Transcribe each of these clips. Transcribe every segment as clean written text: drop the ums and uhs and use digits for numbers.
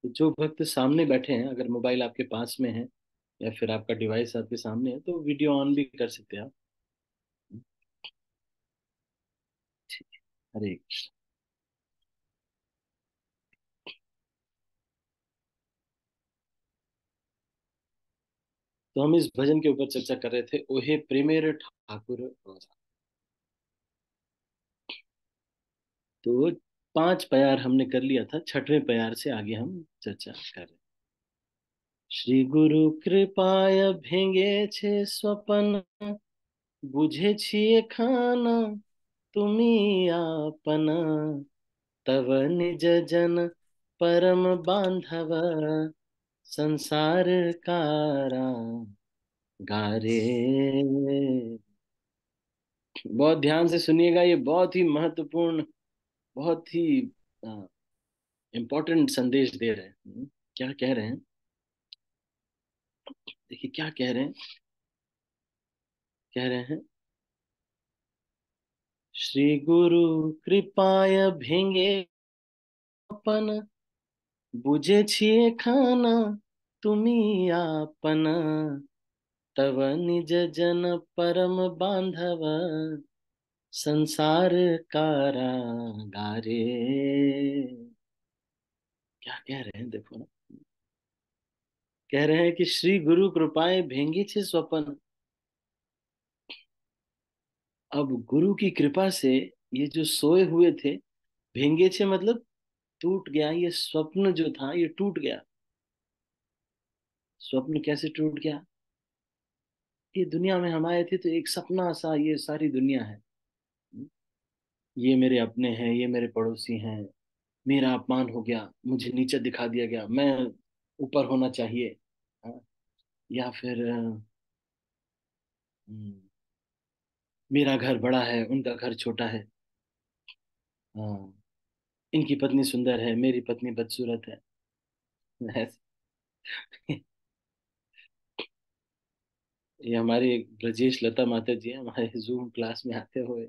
तो जो भक्त सामने बैठे हैं, अगर मोबाइल आपके पास में है या फिर आपका डिवाइस आपके सामने है, तो वीडियो ऑन भी कर सकते हैं आप। ठीक है। हरे कृष्ण। तो हम इस भजन के ऊपर चर्चा कर रहे थे, ओहे प्रेमेर ठाकुर रोजा। तो 5 प्यार हमने कर लिया था, छठवें प्यार से आगे हम चर्चा कर रहे हैं। श्री गुरु कृपाय भेंगे छे स्वपन, बुझे छिए खाना तुमी आपना, तव निज जन परम बांधव, संसार कारा गारे। बहुत ध्यान से सुनिएगा, ये बहुत ही महत्वपूर्ण, बहुत ही इम्पोर्टेंट संदेश दे रहे हैं। क्या कह रहे हैं, देखिए क्या कह रहे हैं। कह रहे हैं, श्री गुरु कृपाय भेंगे अपन, बुझे छिए खाना तुमी आपना, तव निज जन परम बांधव, संसार कारागारे। क्या कह रहे हैं देखो ना। कह रहे हैं कि श्री गुरु कृपाएं भेंगी छे स्वपन। अब गुरु की कृपा से ये जो सोए हुए थे, भेंगे छे मतलब टूट गया, ये स्वप्न जो था ये टूट गया। स्वप्न कैसे टूट गया? ये दुनिया में हम आए थे तो एक सपना सा ये सारी दुनिया है। ये मेरे अपने हैं, ये मेरे पड़ोसी हैं, मेरा अपमान हो गया, मुझे नीचे दिखा दिया गया, मैं ऊपर होना चाहिए। हाँ, या फिर हम्म, मेरा घर बड़ा है, उनका घर छोटा है। हाँ, इनकी पत्नी सुंदर है, मेरी पत्नी बदसूरत है। ऐसे- ये हमारी ब्रजेश लता माता जी हैं, हमारे जूम क्लास में आते हुए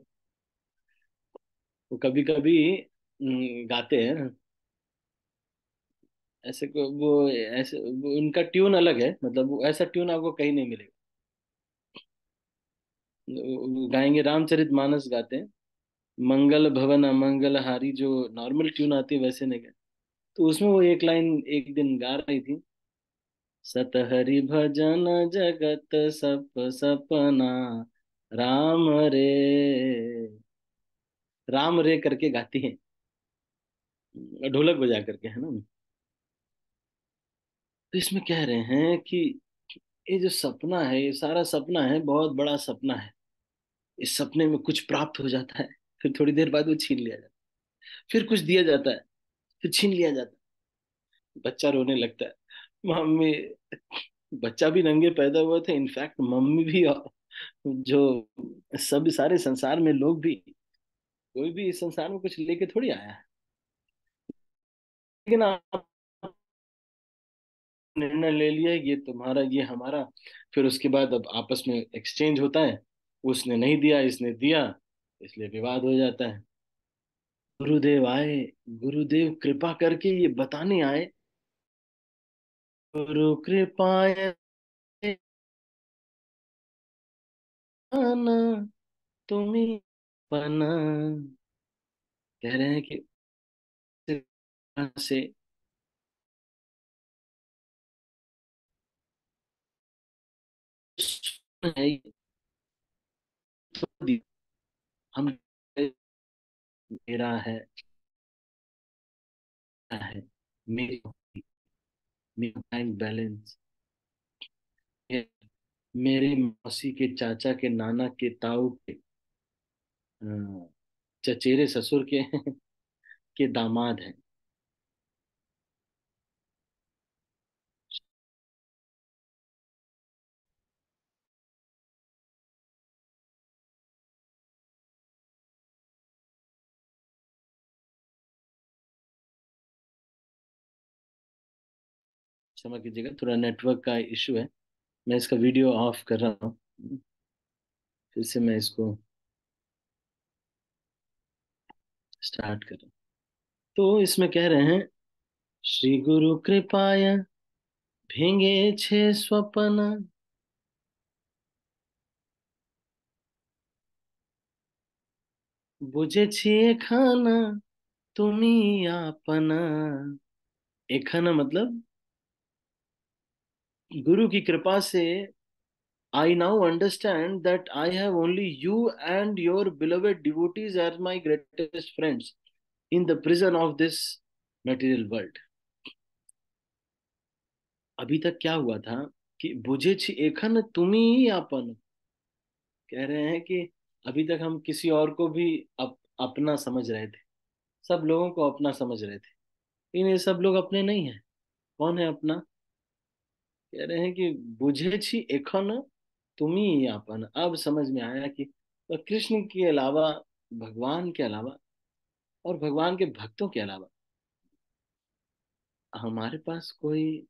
वो कभी कभी गाते हैं। ऐसे को वो ऐसे वो, उनका ट्यून अलग है, मतलब वो ऐसा ट्यून आपको कहीं नहीं मिलेगा। वो गाएंगे, रामचरितमानस गाते हैं, मंगल भवन अमंगल हारी, जो नॉर्मल ट्यून आती है वैसे नहीं गाए। तो उसमें वो एक लाइन एक दिन गा रही थी, सतहरि भजन जगत सप सपना, राम रे, राम रे करके गाती है, ढोलक बजा करके, है ना। तो इसमें कह रहे हैं कि ये जो सपना है, ये सारा सपना है, बहुत बड़ा सपना है। इस सपने में कुछ प्राप्त हो जाता है, फिर थोड़ी देर बाद वो छीन लिया जाता है, फिर कुछ दिया जाता है, फिर छीन लिया जाता है, बच्चा रोने लगता है, मम्मी। बच्चा भी नंगे पैदा हुए थे, इनफैक्ट मम्मी भी, और जो सब सारे संसार में लोग भी, कोई भी इस संसार में कुछ लेके थोड़ी आया है। लेकिन आप निर्णय ले लिया, ये तुम्हारा ये हमारा, फिर उसके बाद अब आपस में एक्सचेंज होता है, उसने नहीं दिया, इसने दिया, इसलिए विवाद हो जाता है। गुरुदेव आए, गुरुदेव कृपा करके ये बताने आए, गुरु कृपाए आना तुम्हें पना। कह रहे हैं कि से है, हम, मेरा है मेरी, मेरा बैंक बैलेंस, मेरे मौसी के चाचा के नाना के ताऊ के अ, चचेरे ससुर के के दामाद हैं। क्षमा कीजिएगा, थोड़ा नेटवर्क का इशू है। मैं इसका वीडियो ऑफ कर रहा हूँ, फिर से मैं इसको स्टार्ट कर रहा हूँ। तो इसमें कह रहे हैं श्री गुरु कृपाय भेंगे छे स्वप्न, बुझे छी एखन तुमी आपना। एखन मतलब गुरु की कृपा से I now understand that I have only you and your beloved devotees as my greatest friends in the prison of this material world. अभी तक क्या हुआ था कि बुझे छी एखन तुम ही आपन, कह रहे हैं कि अभी तक हम किसी और को भी अपना समझ रहे थे, सब लोगों को अपना समझ रहे थे, लेकिन ये सब लोग अपने नहीं है। कौन है अपना? कह रहे हैं कि बुझे छी एखन तुम ही आपन। अब समझ में आया कि तो कृष्ण के अलावा, भगवान के अलावा और भगवान के भक्तों के अलावा हमारे पास कोई,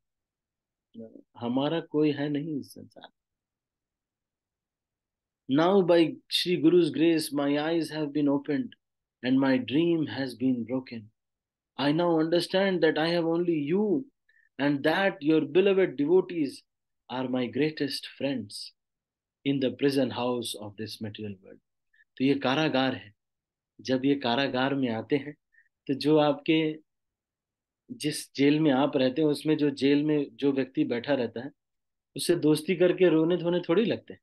हमारा कोई है नहीं इस संसार। Now by Shri Guru's grace my eyes have been opened and my dream has been broken. I now understand that I have only you and that your beloved devotees are my greatest friends in the prison house of this material world. तो ये कारागार है। जब ये कारागार में आते हैं तो जो आपके, जिस जेल में आप रहते हैं उसमें जो जेल में जो व्यक्ति बैठा रहता है उससे दोस्ती करके रोने धोने थोड़ी लगते हैं।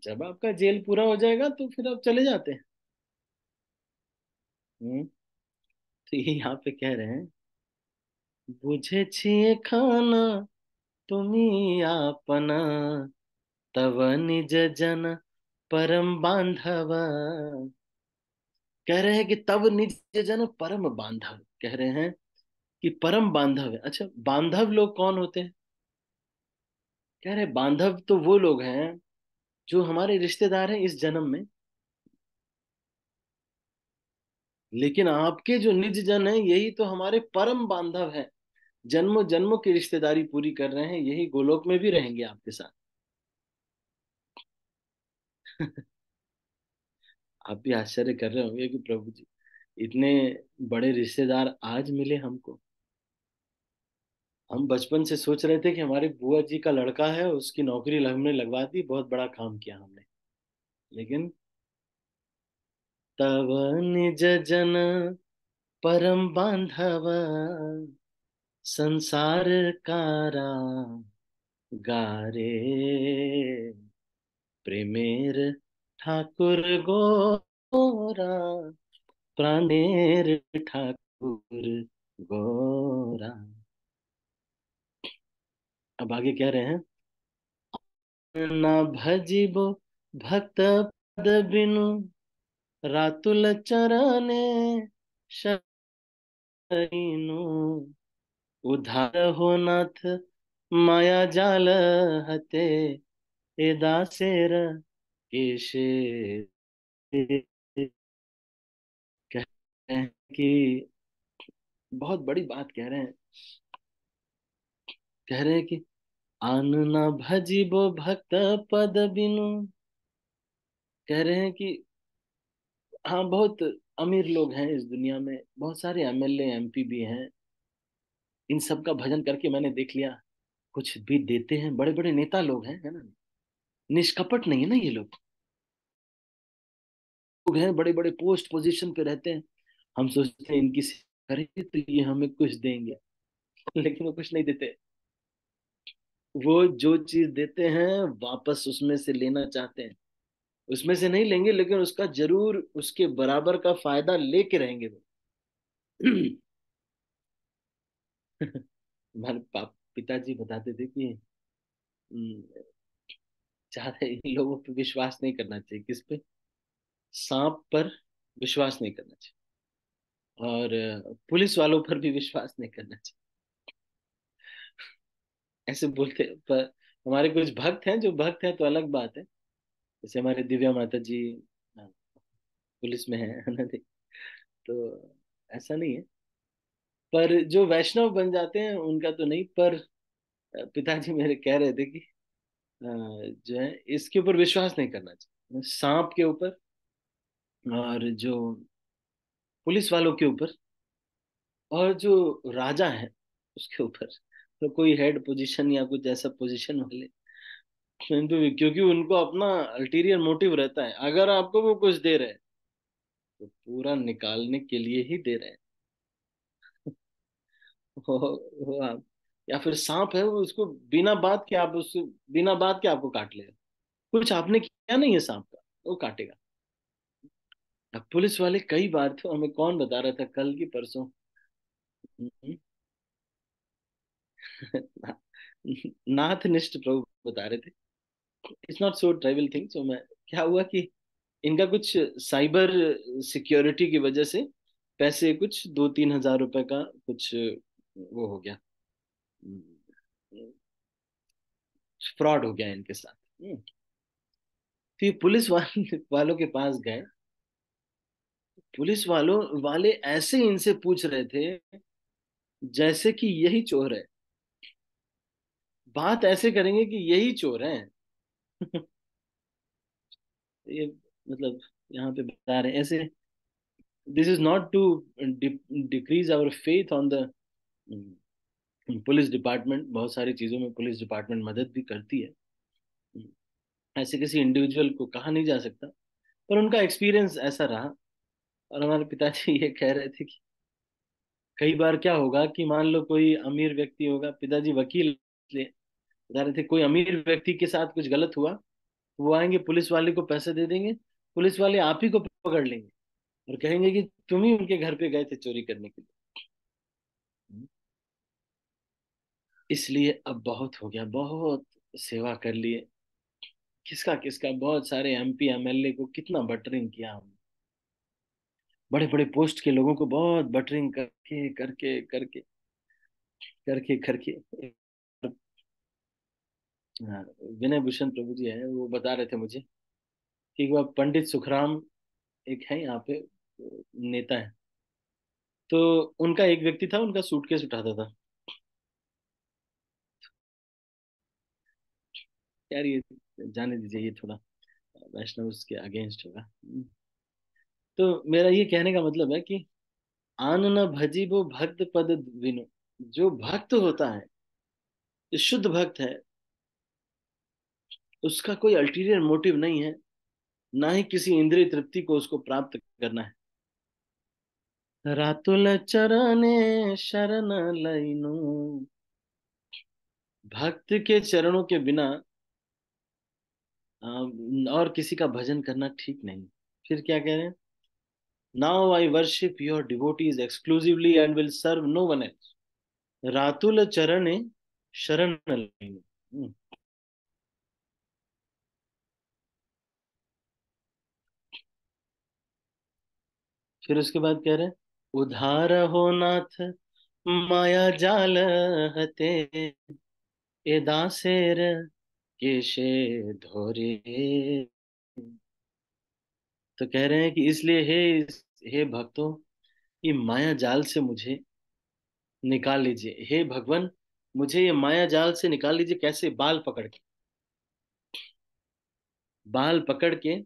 जब आपका जेल पूरा हो जाएगा तो फिर आप चले जाते हैं। तो ये यहाँ पे कह रहे हैं, बुझे छिए खाना तुम्ही आपना, तव निज जन परम बांधव। कह रहे हैं कि तव निज जन परम बांधव, कह रहे हैं कि परम बांधव है। अच्छा, बांधव लोग कौन होते हैं? कह रहे हैं बांधव तो वो लोग हैं जो हमारे रिश्तेदार हैं इस जन्म में, लेकिन आपके जो निज जन है यही तो हमारे परम बांधव हैं। जन्मों जन्मों की रिश्तेदारी पूरी कर रहे हैं, यही गोलोक में भी रहेंगे आपके साथ। आप भी आश्चर्य कर रहे होंगे कि प्रभु जी इतने बड़े रिश्तेदार आज मिले हमको। हम बचपन से सोच रहे थे कि हमारे बुआ जी का लड़का है, उसकी नौकरी हमने लगवा दी, बहुत बड़ा काम किया हमने। लेकिन तव निज जन परम बांधव, संसार कारा गारे, प्रेमेर ठाकुर गोरा, प्राणेर ठाकुर गोरा। अब आगे कह रहे हैं, ना भजिबो भक्त पद बिनु, रातुल चरणे शरीनु, उधार हो नाथ माया जाल हते, ए दासेर केशे। कह रहे हैं कि बहुत बड़ी बात कह रहे हैं। कह रहे हैं कि आन न भजिबो भक्त पद बिनु। कह रहे हैं कि हाँ, बहुत अमीर लोग हैं इस दुनिया में, बहुत सारे एमएलए एमपी भी हैं। इन सब का भजन करके मैंने देख लिया, कुछ भी देते हैं, बड़े बड़े नेता लोग हैं, है ना, निष्कपट नहीं है ना ये लोग। लोग हैं बड़े बड़े पोस्ट पोजीशन पे रहते हैं, हम सोचते हैं इनकी सेवा करेंगे तो ये हमें कुछ देंगे, लेकिन वो कुछ नहीं देते। वो जो चीज देते हैं वापस उसमें से लेना चाहते हैं, उसमें से नहीं लेंगे लेकिन उसका जरूर उसके बराबर का फायदा लेके रहेंगे वो। हमारे पिताजी बताते थे कि ज्यादा इन लोगों पे विश्वास नहीं करना चाहिए। किस पे? सांप पर विश्वास नहीं करना चाहिए, और पुलिस वालों पर भी विश्वास नहीं करना चाहिए, ऐसे बोलते हैं। पर हमारे कुछ भक्त हैं, जो भक्त हैं तो अलग बात है, जैसे हमारे दिव्या माता जी पुलिस में है ना। तो ऐसा नहीं है, पर जो वैष्णव बन जाते हैं उनका तो नहीं। पर पिताजी मेरे कह रहे थे कि जो है इसके ऊपर विश्वास नहीं करना चाहिए, सांप के ऊपर और जो पुलिस वालों के ऊपर और जो राजा है उसके ऊपर तो कोई हेड पोजीशन या कुछ ऐसा पोजीशन वाले, किंतु क्योंकि उनको अपना अल्टीरियर मोटिव रहता है, अगर आपको वो कुछ दे रहे हैं तो पूरा निकालने के लिए ही दे रहे हैं। वो आप, या फिर सांप है वो, उसको बिना बात के आप उसको बिना बात के आपको काट लेगा, कुछ आपने किया नहीं है सांप का, वो काटेगा। अब पुलिस वाले कई बार, तो हमें कौन बता रहा था कल की परसों, हम्म, नाथनिष्ठ प्रभु बता रहे थे, it's not so tribal thing. So मैं, क्या हुआ कि इनका कुछ साइबर सिक्योरिटी की वजह से पैसे कुछ 2-3 हज़ार रुपए का कुछ वो हो गया, फ्रॉड हो गया इनके साथ। तो ये पुलिस वालों के पास गए, पुलिस वाले ऐसे इनसे पूछ रहे थे जैसे कि यही चोर है, बात ऐसे करेंगे कि यही चोर है। ये मतलब यहाँ पे बता रहे हैं ऐसे, this is not to decrease our faith on the police department, बहुत सारी चीजों में पुलिस डिपार्टमेंट मदद भी करती है, ऐसे किसी इंडिविजुअल को कहा नहीं जा सकता, पर उनका एक्सपीरियंस ऐसा रहा। और हमारे पिताजी ये कह रहे थे कि कई बार क्या होगा कि मान लो कोई अमीर व्यक्ति होगा, पिताजी वकील इसलिए बता रहे थे, कोई अमीर व्यक्ति के साथ कुछ गलत हुआ, वो आएंगे पुलिस वाले को पैसे दे देंगे, पुलिस वाले आप ही को पकड़ लेंगे और कहेंगे कि तुम ही उनके घर पे गए थे चोरी करने के लिए। इसलिए अब बहुत हो गया, बहुत सेवा कर लिए, किसका किसका, बहुत सारे एमपी एमएलए को कितना बटरिंग किया हमने, बड़े बड़े पोस्ट के लोगों को बहुत बटरिंग करके करके करके करके करके। हाँ, विनय भूषण प्रभु जी हैं, वो बता रहे थे मुझे कि वह पंडित सुखराम एक है यहाँ पे, नेता है, तो उनका एक व्यक्ति था, उनका सूटकेस उठाता था। यार ये जाने दीजिए, ये थोड़ा वैष्णव के अगेंस्ट होगा। तो मेरा ये कहने का मतलब है कि आन न भजी वो भक्त पद विनु, जो भक्त होता है, जो शुद्ध भक्त है, उसका कोई अल्टीरियर मोटिव नहीं है, ना ही किसी इंद्रिय तृप्ति को उसको प्राप्त करना है। रातुल चरणे शरण लइनु, भक्त के चरणों के बिना और किसी का भजन करना ठीक नहीं। फिर क्या कह रहे हैं, now I worship your devotees exclusively and will serve no one else, रातुल चरणे शरण लइनु। फिर उसके बाद कह रहे हैं, उधार हो नाथ माया जाल हते, ए दासेर केशे धोरे। तो कह रहे हैं कि इसलिए हे भक्तों, ये माया जाल से मुझे निकाल लीजिए, हे भगवान, मुझे ये माया जाल से निकाल लीजिए। कैसे? बाल पकड़ के, बाल पकड़ के।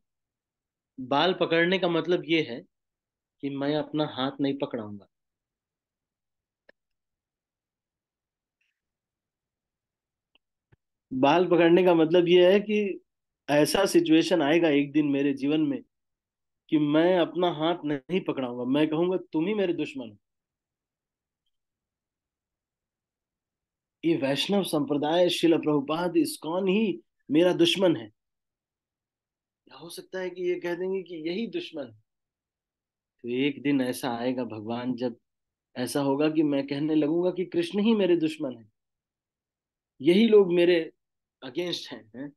बाल पकड़ने का मतलब ये है कि मैं अपना हाथ नहीं पकड़ाऊंगा। बाल पकड़ने का मतलब ये है कि ऐसा सिचुएशन आएगा एक दिन मेरे जीवन में कि मैं अपना हाथ नहीं पकड़ाऊंगा, मैं कहूंगा तुम ही मेरे दुश्मन हो। ये वैष्णव संप्रदाय, शिल प्रभुपाद, इस्कॉन ही मेरा दुश्मन है। या हो सकता है कि ये कह देंगे कि यही दुश्मन है। तो एक दिन ऐसा आएगा भगवान, जब ऐसा होगा कि मैं कहने लगूंगा कि कृष्ण ही मेरे दुश्मन है, यही लोग मेरे अगेंस्ट हैं।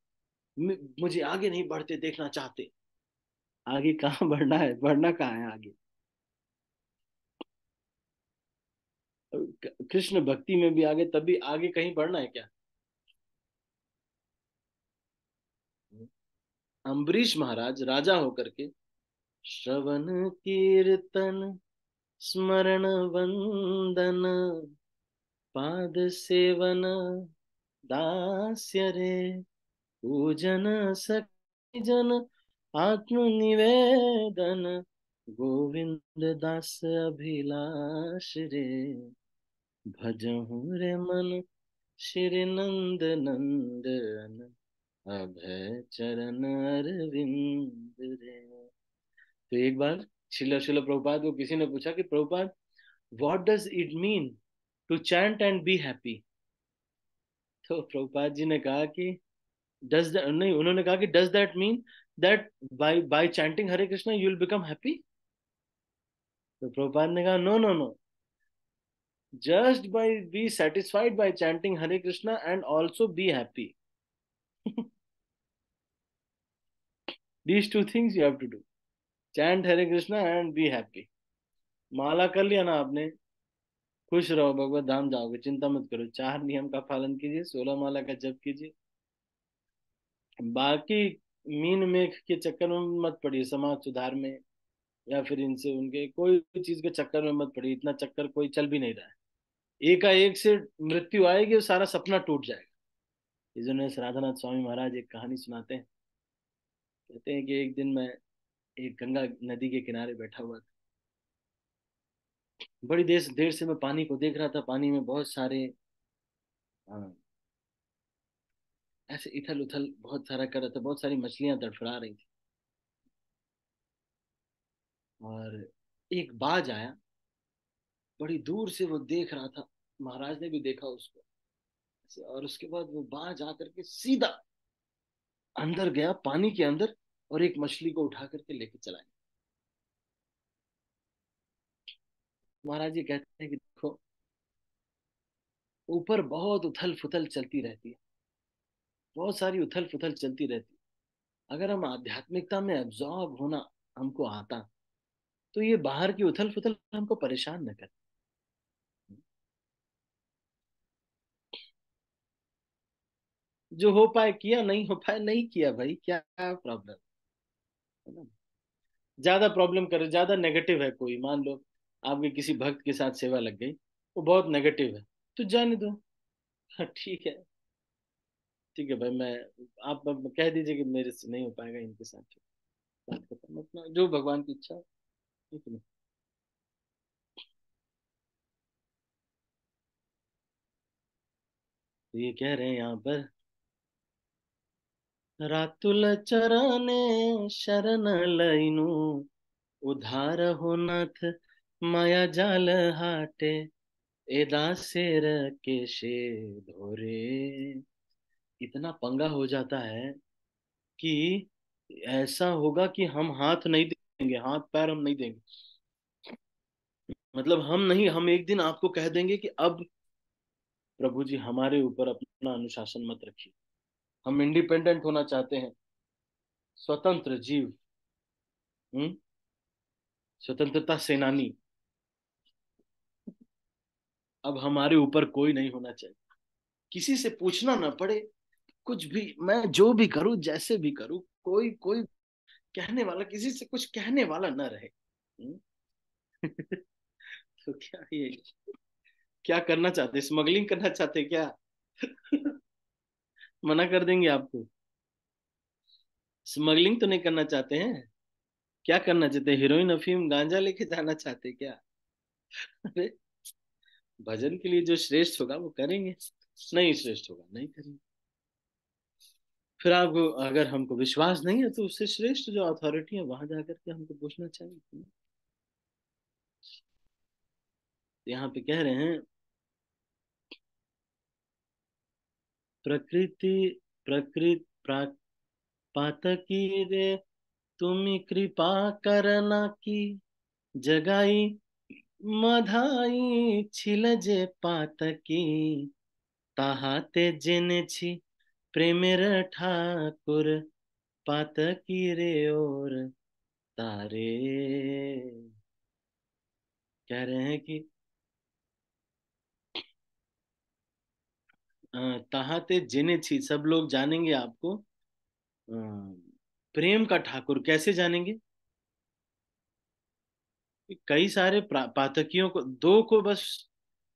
मुझे आगे नहीं बढ़ते देखना चाहते। आगे कहाँ बढ़ना है, बढ़ना कहाँ है आगे? कृष्ण भक्ति में भी आगे, तभी आगे कहीं बढ़ना है क्या? अम्बरीश महाराज राजा होकर के श्रवण कीर्तन स्मरण वंदन पाद सेवन दास्य रे, पूजन सखी जन आत्म निवेदन, गोविंद दास अभिलाष रे, भजहु रे मन श्री नंद नंदन, अभय चरण अरविंद रे। तो एक बार शिला शिला प्रभुपाद को किसी ने पूछा कि Prabhupada, what does it mean to chant and be happy? तो प्रभुपाद जी ने कहा कि डज नहीं, उन्होंने कहा कि does that mean that by chanting Hare Krishna you will become happy? तो प्रभुपाद ने कहा no no no, just by be satisfied by chanting Hare Krishna and also be happy. These two things you have to do, chant Hare Krishna and be happy. माला कर लिया ना आपने, खुश रहो, भगवत धाम जाओगे, चिंता मत करो। 4 नियम का पालन कीजिए, 16 माला का जप कीजिए। बाकी मीन मेख के चक्कर में मत पड़िए, समाज सुधार में या फिर इनसे उनके कोई चीज के चक्कर में मत पड़िए। इतना चक्कर कोई चल भी नहीं रहा है। एकाएक से मृत्यु आएगी और सारा सपना टूट जाएगा। इस राधानाथ स्वामी महाराज एक कहानी सुनाते हैं। कहते हैं कि एक दिन मैं एक गंगा नदी के किनारे बैठा हुआ था। बड़ी देर देर से मैं पानी को देख रहा था। पानी में बहुत सारे ऐसे इथल उथल बहुत सारा कर रहा था, बहुत सारी मछलियां तड़फड़ा रही थी। और एक बाज आया, बड़ी दूर से वो देख रहा था। महाराज ने भी देखा उसको। और उसके बाद वो बाज आकर के सीधा अंदर गया, पानी के अंदर, और एक मछली को उठा करके लेके चला गया। महाराज जी कहते हैं कि देखो, ऊपर बहुत उथल फुथल चलती रहती है, बहुत सारी उथल फुथल चलती रहती है। अगर हम आध्यात्मिकता में एब्जॉर्ब होना हमको आता, तो ये बाहर की उथल फुथल हमको परेशान न करे। जो हो पाए किया, नहीं हो पाए नहीं किया, भाई क्या प्रॉब्लम है ना। ज्यादा प्रॉब्लम करे, ज्यादा नेगेटिव है कोई, मान लो आपके किसी भक्त के साथ सेवा लग गई, वो बहुत नेगेटिव है, तो जाने दो। हाँ, ठीक है, ठीक है भाई, मैं आप अब कह दीजिए कि मेरे से नहीं हो पाएगा इनके साथ, बात खत्म, अपना जो भगवान की इच्छा हो, ठीक है। तो ये कह रहे हैं यहाँ पर, रातुल चरने शरण लइनु, उधार हो नाथ माया जाल हाटे, एदा शेर के शे धोरे। इतना पंगा हो जाता है कि ऐसा होगा कि हम हाथ नहीं देंगे, हाथ पैर हम नहीं देंगे। मतलब हम नहीं, हम एक दिन आपको कह देंगे कि अब प्रभु जी हमारे ऊपर अपना अनुशासन मत रखिए, हम इंडिपेंडेंट होना चाहते हैं, स्वतंत्र जीव, हम्म, स्वतंत्रता सेनानी, अब हमारे ऊपर कोई नहीं होना चाहिए, किसी से पूछना ना पड़े, कुछ भी मैं जो भी करूं, जैसे भी करूं, कोई कोई कहने वाला, किसी से कुछ कहने वाला ना रहे। हम्म? तो क्या ये क्या करना चाहते, स्मगलिंग करना चाहते क्या? मना कर देंगे आपको। स्मगलिंग तो नहीं करना चाहते हैं? क्या करना चाहते हैं, हीरोइन अफीम गांजा लेके जाना चाहते हैं क्या? अरे, भजन के लिए जो श्रेष्ठ होगा वो करेंगे, नहीं श्रेष्ठ होगा नहीं करेंगे। फिर आपको अगर हमको विश्वास नहीं है, तो उससे श्रेष्ठ जो अथॉरिटी है वहां जाकर के हमको पूछना चाहिए। यहाँ पे कह रहे हैं, प्रकृति प्रकृति पातकी रे, तुम्ही कृपा करना की, जगाई मधाई छिलजे पातकी, তাহাতে জেনেছি প্রেমের ঠাকুর, পাতকি রে ওর तारे। कह रहे हैं कि ताहाते जेनेছি, सब लोग जानेंगे आपको, प्रेम का ठाकुर। कैसे जानेंगे? कई सारे पातकियों को, दो को बस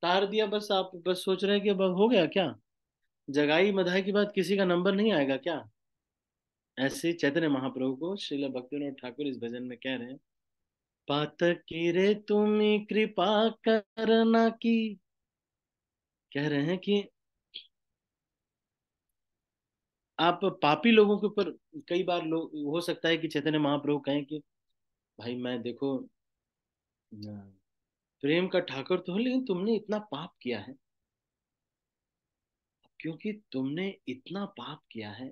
तार दिया, बस आप बस सोच रहे हैं कि अब हो गया क्या? जगाई मधाई के बाद किसी का नंबर नहीं आएगा क्या? ऐसे चैतन्य महाप्रभु को श्रील भक्तिविनोद ठाकुर इस भजन में कह रहे हैं पातकी रे तुम्ही कृपा करना की, कह रहे हैं कि आप पापी लोगों के ऊपर, कई बार लोग, हो सकता है कि चैतन्य महाप्रभु कहें कि भाई मैं देखो प्रेम का ठाकुर तो हूँ, लेकिन तुमने इतना पाप किया है। क्योंकि तुमने इतना पाप किया है,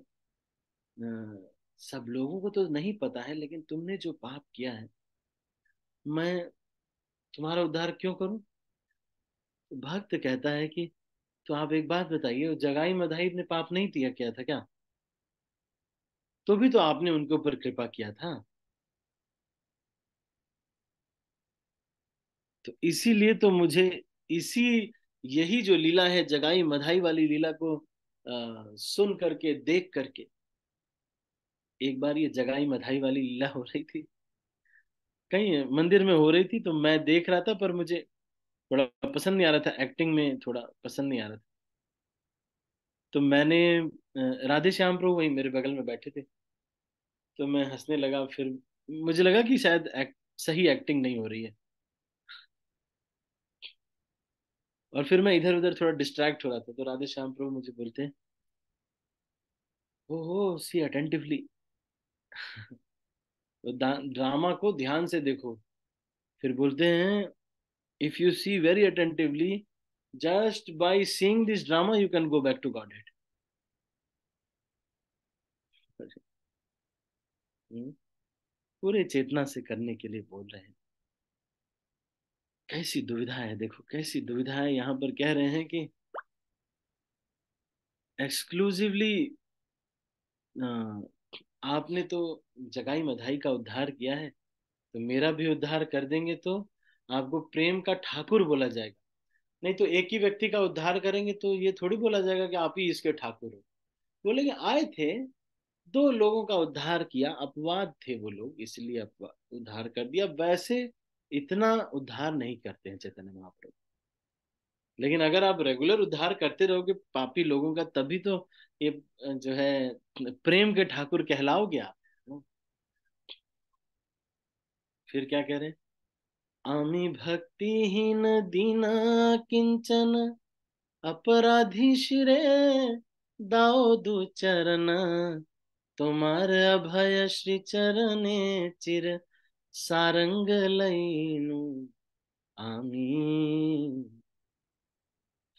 सब लोगों को तो नहीं पता है, लेकिन तुमने जो पाप किया है, मैं तुम्हारा उद्धार क्यों करूं? तो भक्त कहता है कि तो आप एक बात बताइए, वो जगाई मधाई ने पाप नहीं किया था क्या? तो भी तो आपने उनके ऊपर कृपा किया था। तो इसीलिए तो मुझे, इसी, यही जो लीला है, जगाई मधाई वाली लीला को सुन करके, देख करके, एक बार ये जगाई मधाई वाली लीला हो रही थी, कहीं मंदिर में हो रही थी, तो मैं देख रहा था, पर मुझे थोड़ा पसंद नहीं आ रहा था, एक्टिंग में थोड़ा पसंद नहीं आ रहा था। तो मैंने राधे श्याम प्रभु वहीं मेरे बगल में बैठे थे, तो मैं हंसने लगा। फिर मुझे लगा कि शायद सही एक्टिंग नहीं हो रही है, और फिर मैं इधर उधर थोड़ा डिस्ट्रैक्ट हो रहा था, तो राधे श्याम प्रभु मुझे बोलते हैं, ओहो सी अटेंटिवली, तो ड्रामा को ध्यान से देखो। फिर बोलते हैं, if you see very attentively, just by seeing this drama you can go back to Godhead. पूरे चेतना से करने के लिए बोल रहे हैं। कैसी दुविधा है, देखो कैसी दुविधा है। यहाँ पर कह रहे हैं कि एक्सक्लूसिवली आपने तो जगाई मधाई का उद्धार किया है, तो मेरा भी उद्धार कर देंगे तो आपको प्रेम का ठाकुर बोला जाएगा। नहीं तो एक ही व्यक्ति का उद्धार करेंगे तो ये थोड़ी बोला जाएगा कि आप ही इसके ठाकुर हो। बोलेंगे आए थे, दो लोगों का उद्धार किया, अपवाद थे वो लोग, इसलिए उद्धार कर दिया। वैसे इतना उद्धार नहीं करते हैं चैतन्य महाप्रभु। लेकिन अगर आप रेगुलर उद्धार करते रहोगे पापी लोगों का, तभी तो ये जो है प्रेम के ठाकुर कहलाओगे आप। फिर क्या कह रहे हैं, आमी भक्तिहीन दीना किंचन, अपराधी शिरे दाओ दु चरण, तुम्हार अभय श्री चरणे चिर सारंग लईनु आमी।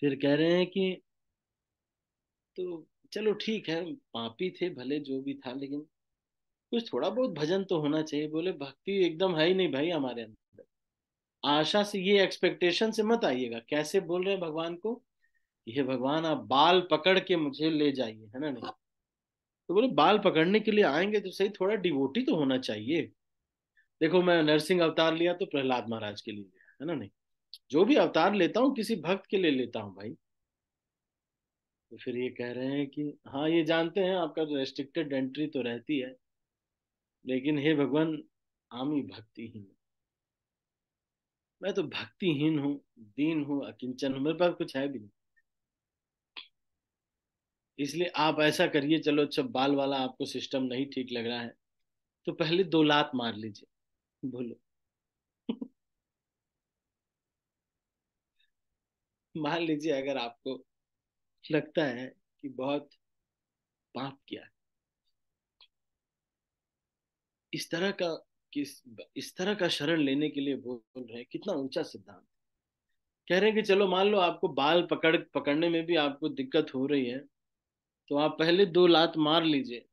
फिर कह रहे हैं कि तो चलो ठीक है, पापी थे भले जो भी था, लेकिन कुछ थोड़ा बहुत भजन तो होना चाहिए। बोले भक्ति एकदम है ही नहीं भाई हमारे अंदर। आशा से, ये एक्सपेक्टेशन से मत आइएगा। कैसे बोल रहे हैं भगवान को, ये भगवान आप बाल पकड़ के मुझे ले जाइए, है ना? नहीं तो बोले बाल पकड़ने के लिए आएंगे तो सही, थोड़ा डिवोटी तो होना चाहिए। देखो मैं नरसिंह अवतार लिया तो प्रहलाद महाराज के लिए लिया, है ना? नहीं, जो भी अवतार लेता हूँ किसी भक्त के लिए लेता हूँ भाई। तो फिर ये कह रहे हैं कि हाँ ये जानते हैं आपका रेस्ट्रिक्टेड एंट्री तो रहती है, लेकिन हे भगवान, आमी भक्तिहीन, मैं तो भक्तिहीन हूँ, दीन हूँ, अकिंचन हूँ, मेरे पास कुछ है भी नहीं। इसलिए आप ऐसा करिए, चलो अच्छा बाल वाला आपको सिस्टम नहीं ठीक लग रहा है, तो पहले दो लात मार लीजिए। बोलो। मान लीजिए अगर आपको लगता है कि बहुत पाप किया है, इस तरह का, किस इस तरह का शरण लेने के लिए बोल रहे हैं, कितना ऊंचा सिद्धांत। कह रहे हैं कि चलो मान लो आपको बाल पकड़ने में भी आपको दिक्कत हो रही है, तो आप पहले दो लात मार लीजिए,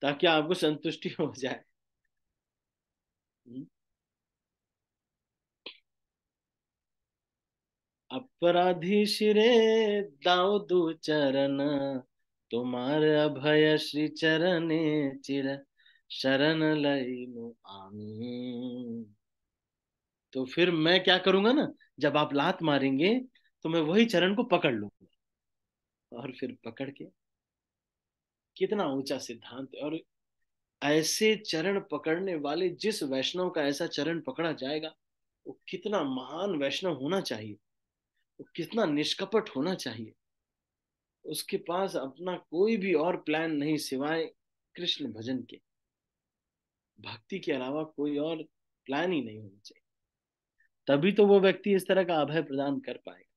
ताकि आपको संतुष्टि हो जाए। हम्म? अपराधी शिरे दाऊ दू चरण, तुम्हार अभय श्री चरणे चिर शरण लइनु आमी। तो फिर मैं क्या करूंगा ना, जब आप लात मारेंगे तो मैं वही चरण को पकड़ लूंगा, और फिर पकड़ के, कितना ऊंचा सिद्धांत है। और ऐसे चरण पकड़ने वाले, जिस वैष्णव का ऐसा चरण पकड़ा जाएगा, वो कितना महान वैष्णव होना चाहिए, वो कितना निष्कपट होना चाहिए। उसके पास अपना कोई भी और प्लान नहीं सिवाय कृष्ण भजन के, भक्ति के अलावा कोई और प्लान ही नहीं होना चाहिए। तभी तो वो व्यक्ति इस तरह का अभय प्रदान कर पाएगा।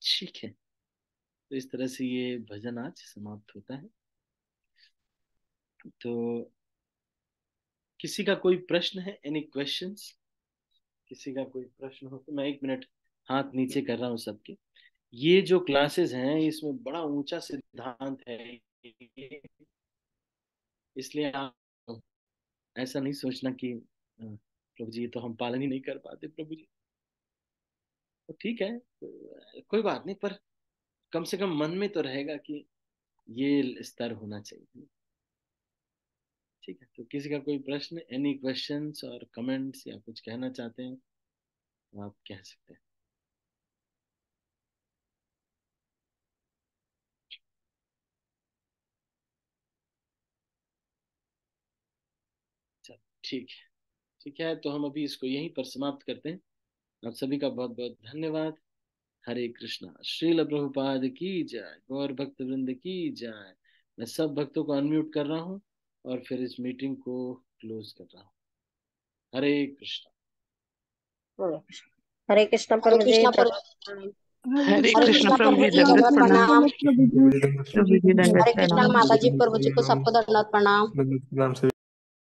ठीक है, तो इस तरह से ये भजन आज समाप्त होता है। तो किसी का कोई प्रश्न है? Any questions? किसी का कोई प्रश्न हो तो मैं 1 मिनट हाथ नीचे कर रहा हूँ सबके। ये जो क्लासेस हैं इसमें बड़ा ऊंचा सिद्धांत है ये, इसलिए आप ऐसा नहीं सोचना कि प्रभु जी ये तो हम पालन ही नहीं कर पाते प्रभु जी। तो ठीक है, कोई बात नहीं, पर कम से कम मन में तो रहेगा कि ये स्तर होना चाहिए। ठीक है, तो किसी का कोई प्रश्न, एनी क्वेश्चंस और कमेंट्स या कुछ कहना चाहते हैं तो आप कह सकते हैं। चलो ठीक है। ठीक है, तो हम अभी इसको यहीं पर समाप्त करते हैं। आप सभी का बहुत बहुत धन्यवाद। हरे कृष्णा। श्रील प्रभुपाद की जय। गौर भक्त वृंद की जय। मैं सब भक्तों को अनम्यूट कर रहा हूँ और फिर इस मीटिंग को क्लोज कर रहा हूँ। हरे कृष्णा। हरे कृष्णा हरे प्रभु जी, कृष्णा पर हरे हरे कृष्ण कृष्णा प्रभु प्रभु जी, जी दंडवत दंडवत प्रणाम। प्रणाम। प्रभु जी हरे दंडवत कृष्णा प्रणाम। माता जी प्रभु जी को सबको दंडवत प्रणाम।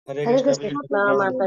हरे हरे कृष्णा कृष्णा प्रभु जी। प्रणाम माता